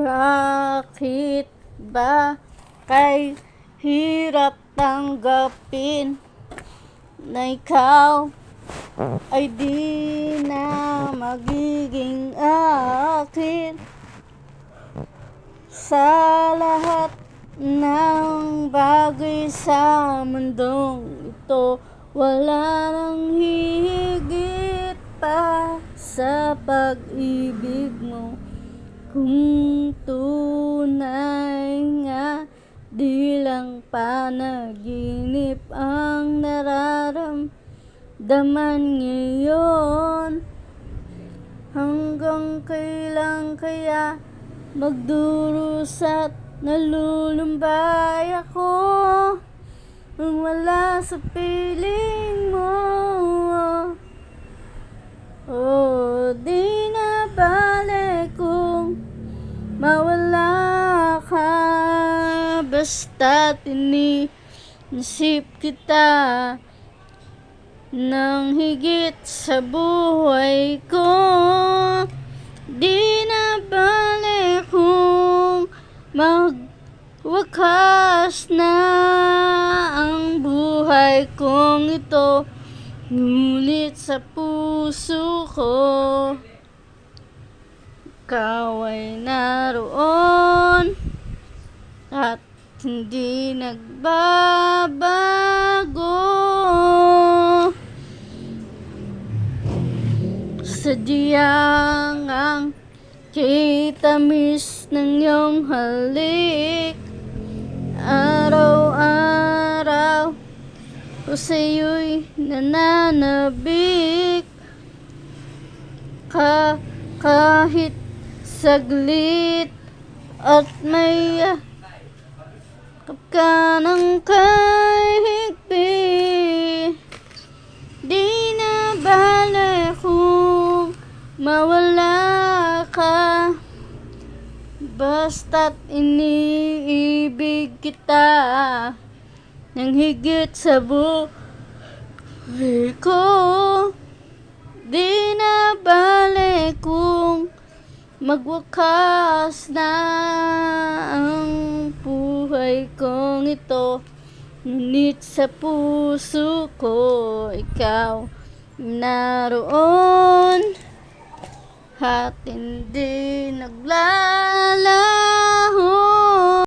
Bakit ba kay hirap tanggapin na ikaw ay di na magiging akin? Sa lahat ng bagay sa mundong ito, wala nang hihigit pa sa pag-ibig mo. Kung tunay nga, di lang panaginip ang nararamdaman ngayon. Hanggang kailan kaya magdurusa't nalulumbay ako nang wala sa piling mo? Di na bale kung mawala ka, basta't iniisip kita ng higit sa buhay ko. Di na bale kung magwakas na ang buhay kong ito, ngunit sa puso ko ikaw ay naroon at hindi nagbabago. Sadyang ang kitamis ng iyong halik, araw-araw ko sa'yo'y nananabik. Kahit saglit at may ka ng kahigpit, di na bale kung mawala ka, basta't iniibig kita ng higit sa buhay ko. Di na bale kung magwakas na ang buhay kong ito, ngunit sa puso ko ikaw naroon at hindi naglalaho.